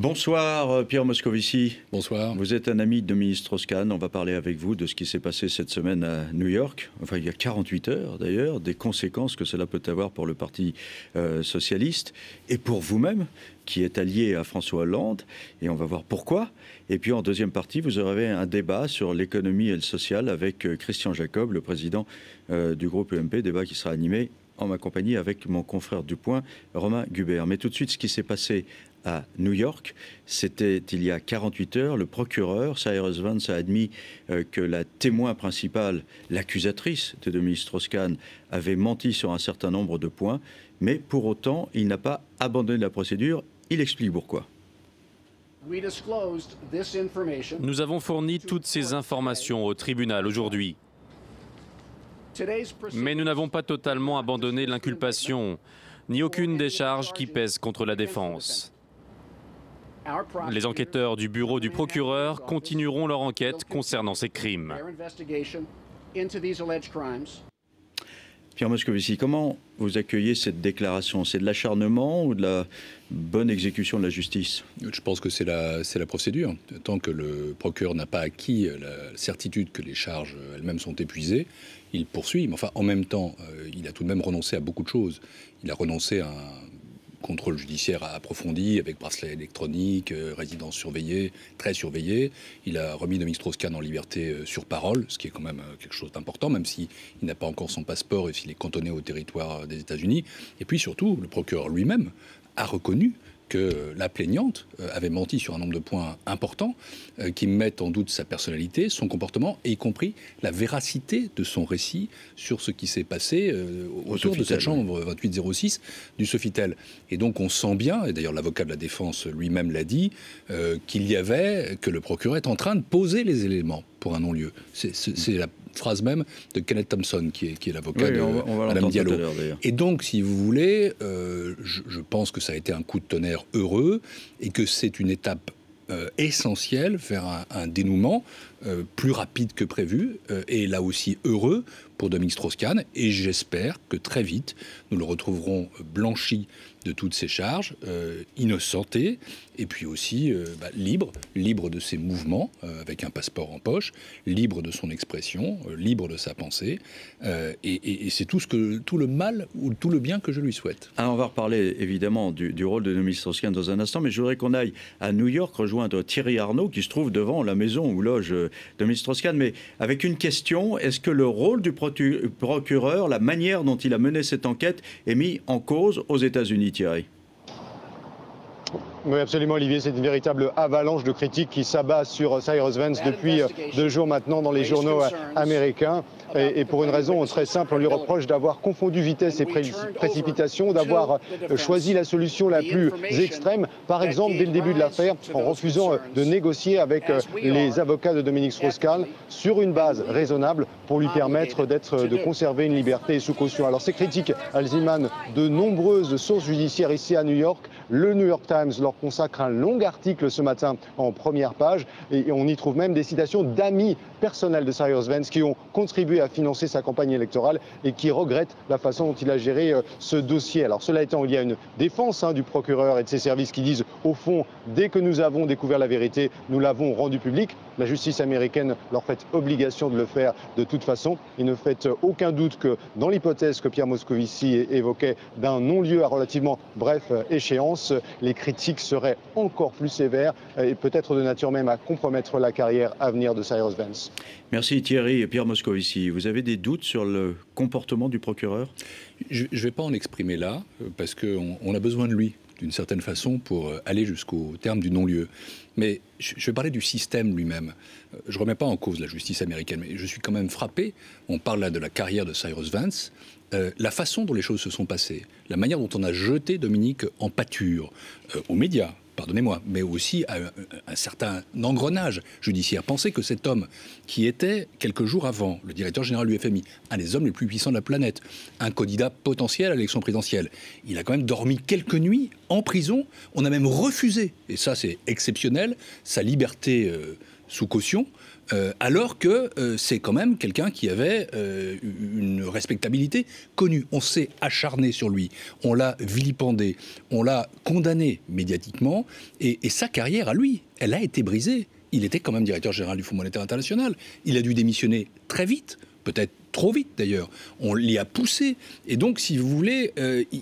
Bonsoir Pierre Moscovici. Bonsoir. Vous êtes un ami de Dominique Strauss-Kahn. On va parler avec vous de ce qui s'est passé cette semaine à New York. Enfin, il y a 48 heures d'ailleurs, des conséquences que cela peut avoir pour le Parti socialiste et pour vous-même, qui êtes allié à François Hollande. Et on va voir pourquoi. Et puis en deuxième partie, vous aurez un débat sur l'économie et le social avec Christian Jacob, le président du groupe UMP, débat qui sera animé en ma compagnie avec mon confrère du Point, Romain Gubert. Mais tout de suite, ce qui s'est passé à New York, c'était il y a 48 heures. Le procureur, Cyrus Vance, a admis que la témoin principale, l'accusatrice de Dominique Strauss-Kahn, avait menti sur un certain nombre de points. Mais pour autant, il n'a pas abandonné la procédure. Il explique pourquoi. Nous avons fourni toutes ces informations au tribunal aujourd'hui. Mais nous n'avons pas totalement abandonné l'inculpation, ni aucune des charges qui pèsent contre la défense. Les enquêteurs du bureau du procureur continueront leur enquête concernant ces crimes. Pierre Moscovici, comment vous accueillez cette déclaration? C'est de l'acharnement ou de la bonne exécution de la justice? Je pense que c'est la procédure. Tant que le procureur n'a pas acquis la certitude que les charges elles-mêmes sont épuisées, il poursuit. Mais enfin, en même temps, il a tout de même renoncé à beaucoup de choses. Il a renoncé à un contrôle judiciaire approfondi avec bracelet électronique, résidence surveillée, très surveillée. Il a remis Dominique Strauss-Kahn en liberté sur parole, ce qui est quand même quelque chose d'important, même s'il n'a pas encore son passeport et s'il est cantonné au territoire des États-Unis. Et puis surtout, le procureur lui-même a reconnu que la plaignante avait menti sur un nombre de points importants qui mettent en doute sa personnalité, son comportement, et y compris la véracité de son récit sur ce qui s'est passé autour de cette chambre 2806 du Sofitel. Et donc on sent bien, et d'ailleurs l'avocat de la défense lui-même l'a dit, que le procureur est en train de poser les éléments pour un non-lieu. C'est la phrase même de Kenneth Thompson, qui est l'avocat de Madame Diallo. Et donc, si vous voulez, je pense que ça a été un coup de tonnerre heureux et que c'est une étape essentielle vers un dénouement plus rapide que prévu et là aussi heureux pour Dominique Strauss-Kahn. Et j'espère que très vite, nous le retrouverons blanchi de toutes ces charges, innocenté, et puis aussi libre de ses mouvements, avec un passeport en poche, libre de son expression, libre de sa pensée, et c'est tout le mal ou tout le bien que je lui souhaite. Alors on va reparler évidemment du rôle de Dominique Strauss-Kahn dans un instant, mais je voudrais qu'on aille à New York rejoindre Thierry Arnaud, qui se trouve devant la maison où loge Dominique Strauss-Kahn, mais avec une question: est-ce que le rôle du procureur, la manière dont il a mené cette enquête, est mis en cause aux États-Unis, Thierry? Oui, absolument, Olivier. C'est une véritable avalanche de critiques qui s'abat sur Cyrus Vance depuis 2 jours maintenant dans les journaux américains. Et pour une raison très simple, on lui reproche d'avoir confondu vitesse et précipitation, d'avoir choisi la solution la plus extrême. Par exemple, dès le début de l'affaire, en refusant de négocier avec les avocats de Dominique Strauss-Kahn sur une base raisonnable pour lui permettre de conserver une liberté sous caution. Alors ces critiques, elles émanent de nombreuses sources judiciaires ici à New York. Le New York Times leur consacre un long article ce matin en première page et on y trouve même des citations d'amis personnels de Cyrus Vance qui ont contribué à financer sa campagne électorale et qui regrettent la façon dont il a géré ce dossier. Alors cela étant, il y a une défense du procureur et de ses services qui disent au fond, dès que nous avons découvert la vérité, nous l'avons rendue publique. La justice américaine leur fait obligation de le faire de toute façon. Il ne fait aucun doute que dans l'hypothèse que Pierre Moscovici évoquait d'un non-lieu à relativement bref échéance, les critiques seraient encore plus sévères et peut-être de nature même à compromettre la carrière à venir de Cyrus Vance. Merci Thierry. Et Pierre Moscovici, vous avez des doutes sur le comportement du procureur? Je ne vais pas en exprimer là, parce qu'on a besoin de lui, d'une certaine façon, pour aller jusqu'au terme du non-lieu. Mais je vais parler du système lui-même. Je ne remets pas en cause la justice américaine, mais je suis quand même frappé. On parle là de la carrière de Cyrus Vance. La façon dont les choses se sont passées, la manière dont on a jeté Dominique en pâture aux médias, pardonnez-moi, mais aussi à un certain engrenage judiciaire. Pensez que cet homme, qui était quelques jours avant le directeur général du FMI, un des hommes les plus puissants de la planète, un candidat potentiel à l'élection présidentielle, il a quand même dormi quelques nuits en prison. On a même refusé, et ça c'est exceptionnel, sa liberté sous caution, alors que c'est quand même quelqu'un qui avait une respectabilité connue. On s'est acharné sur lui, on l'a vilipendé, on l'a condamné médiatiquement, et sa carrière à lui, elle a été brisée. Il était quand même directeur général du Fonds monétaire international. Il a dû démissionner très vite, peut-être trop vite d'ailleurs. On l'y a poussé. Et donc, si vous voulez,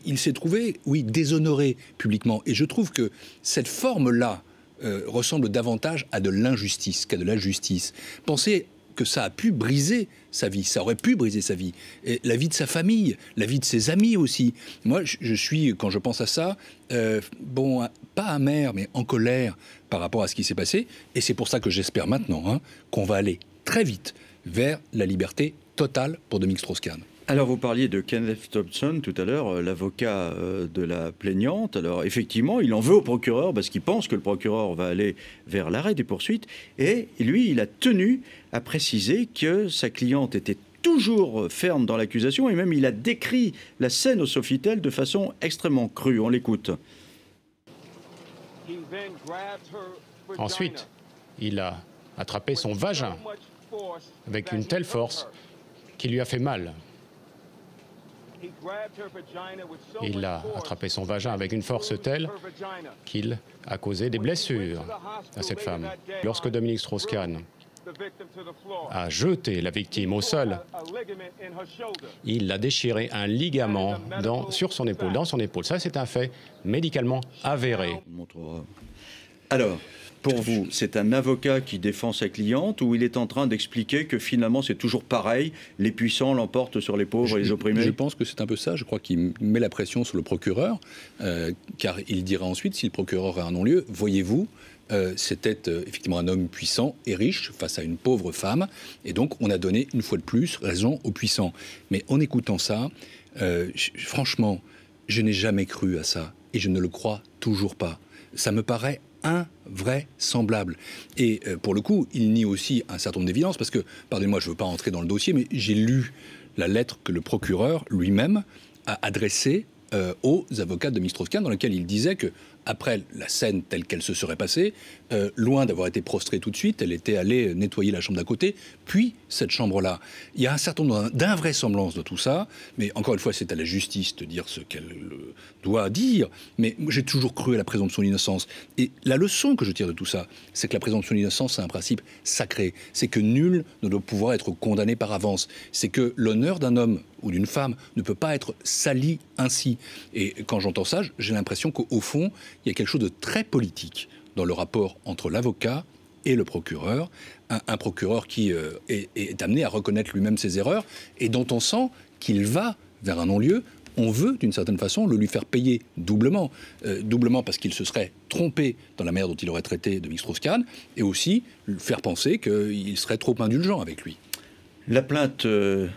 il s'est trouvé, oui, déshonoré publiquement. Et je trouve que cette forme-là ressemble davantage à de l'injustice qu'à de la justice. Pensez que ça a pu briser sa vie, ça aurait pu briser sa vie, et la vie de sa famille, la vie de ses amis aussi. Moi, je suis, quand je pense à ça, pas amer, mais en colère par rapport à ce qui s'est passé, et c'est pour ça que j'espère maintenant qu'on va aller très vite vers la liberté totale pour Dominique Strauss-Kahn. Alors, vous parliez de Kenneth Thompson tout à l'heure, l'avocat de la plaignante. Alors, effectivement, il en veut au procureur parce qu'il pense que le procureur va aller vers l'arrêt des poursuites. Et lui, il a tenu à préciser que sa cliente était toujours ferme dans l'accusation et même il a décrit la scène au Sofitel de façon extrêmement crue. On l'écoute. Ensuite, il a attrapé son vagin avec une telle force qu'il lui a fait mal. Il a attrapé son vagin avec une force telle qu'il a causé des blessures à cette femme. Lorsque Dominique Strauss-Kahn a jeté la victime au sol, il a déchiré un ligament sur son épaule, dans son épaule. Ça, c'est un fait médicalement avéré. Alors, pour vous, c'est un avocat qui défend sa cliente ou il est en train d'expliquer que finalement c'est toujours pareil, les puissants l'emportent sur les pauvres et les opprimés? Je pense que c'est un peu ça. Je crois qu'il met la pression sur le procureur, car il dira ensuite, si le procureur a un non-lieu, voyez-vous, c'était effectivement un homme puissant et riche face à une pauvre femme, et donc on a donné une fois de plus raison aux puissants. Mais en écoutant ça, franchement, je n'ai jamais cru à ça, et je ne le crois toujours pas. Ça me paraît invraisemblable. Et pour le coup, il nie aussi un certain nombre d'évidences, parce que, pardonnez-moi, je ne veux pas entrer dans le dossier, mais j'ai lu la lettre que le procureur lui-même a adressée aux avocats de Dominique Strauss-Kahn, dans laquelle il disait que, après la scène telle qu'elle se serait passée, loin d'avoir été prostrée tout de suite, elle était allée nettoyer la chambre d'à côté, puis cette chambre-là. Il y a un certain nombre d'invraisemblances de tout ça, mais encore une fois, c'est à la justice de dire ce qu'elle doit dire, mais j'ai toujours cru à la présomption d'innocence. Et la leçon que je tire de tout ça, c'est que la présomption d'innocence, c'est un principe sacré. C'est que nul ne doit pouvoir être condamné par avance. C'est que l'honneur d'un homme ou d'une femme ne peut pas être sali ainsi. Et quand j'entends ça, j'ai l'impression qu'au fond, il y a quelque chose de très politique dans le rapport entre l'avocat et le procureur. Un procureur qui est amené à reconnaître lui-même ses erreurs et dont on sent qu'il va vers un non-lieu. On veut, d'une certaine façon, le lui faire payer doublement. Doublement parce qu'il se serait trompé dans la manière dont il aurait traité Dominique Strauss-Kahn, et aussi lui faire penser qu'il serait trop indulgent avec lui. La plainte de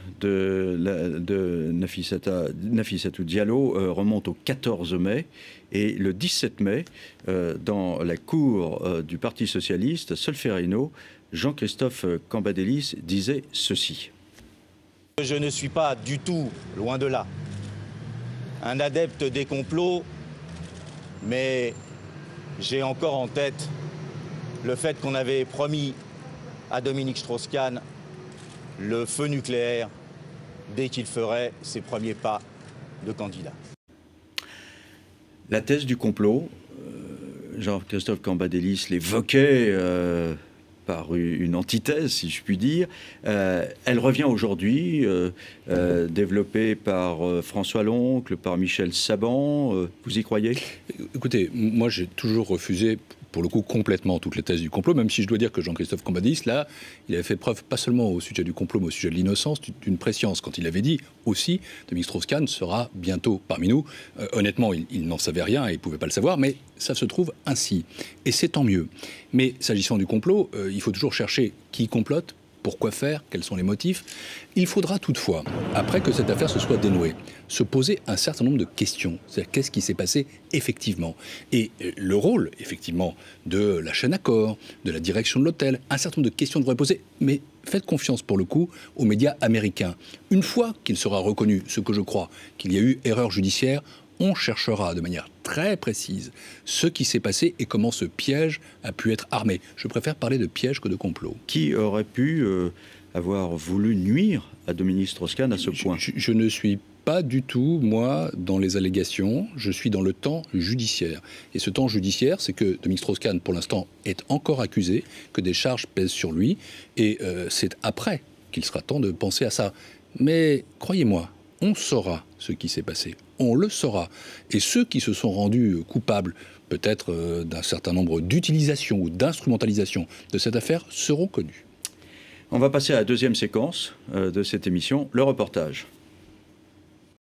Nafissatou Diallo remonte au 14 mai. Et le 17 mai, dans la cour du Parti socialiste, Solferino, Jean-Christophe Cambadélis disait ceci. Je ne suis pas du tout, loin de là, un adepte des complots, mais j'ai encore en tête le fait qu'on avait promis à Dominique Strauss-Kahn le feu nucléaire dès qu'il ferait ses premiers pas de candidat. La thèse du complot, Jean-Christophe Cambadélis l'évoquait par une antithèse, si je puis dire. Elle revient aujourd'hui, développée par François Loncle, par Michel Saban. Vous y croyez? Écoutez, moi j'ai toujours refusé, pour le coup, complètement toutes les thèses du complot, même si je dois dire que Jean-Christophe Cambadélis, là, il avait fait preuve, pas seulement au sujet du complot, mais au sujet de l'innocence, d'une prescience, quand il avait dit aussi, Dominique Strauss-Kahn sera bientôt parmi nous. Honnêtement, il n'en savait rien et il ne pouvait pas le savoir, mais ça se trouve ainsi. Et c'est tant mieux. Mais s'agissant du complot, il faut toujours chercher qui complote, pourquoi faire, quels sont les motifs. Il faudra toutefois, après que cette affaire se soit dénouée, se poser un certain nombre de questions. C'est-à-dire, qu'est-ce qui s'est passé effectivement? Et le rôle, effectivement, de la chaîne Accor, de la direction de l'hôtel, un certain nombre de questions devraient poser. Mais faites confiance, pour le coup, aux médias américains. Une fois qu'il sera reconnu, ce que je crois, qu'il y a eu erreur judiciaire, on cherchera de manière très précise ce qui s'est passé et comment ce piège a pu être armé. Je préfère parler de piège que de complot. Qui aurait pu avoir voulu nuire à Dominique Strauss-Kahn à ce point? Je ne suis pas du tout, moi, dans les allégations. Je suis dans le temps judiciaire. Et ce temps judiciaire, c'est que Dominique Strauss-Kahn, pour l'instant, est encore accusé, que des charges pèsent sur lui. Et c'est après qu'il sera temps de penser à ça. Mais croyez-moi, on saura ce qui s'est passé. On le saura. Et ceux qui se sont rendus coupables, peut-être d'un certain nombre d'utilisations ou d'instrumentalisations de cette affaire, seront connus. On va passer à la deuxième séquence de cette émission, le reportage.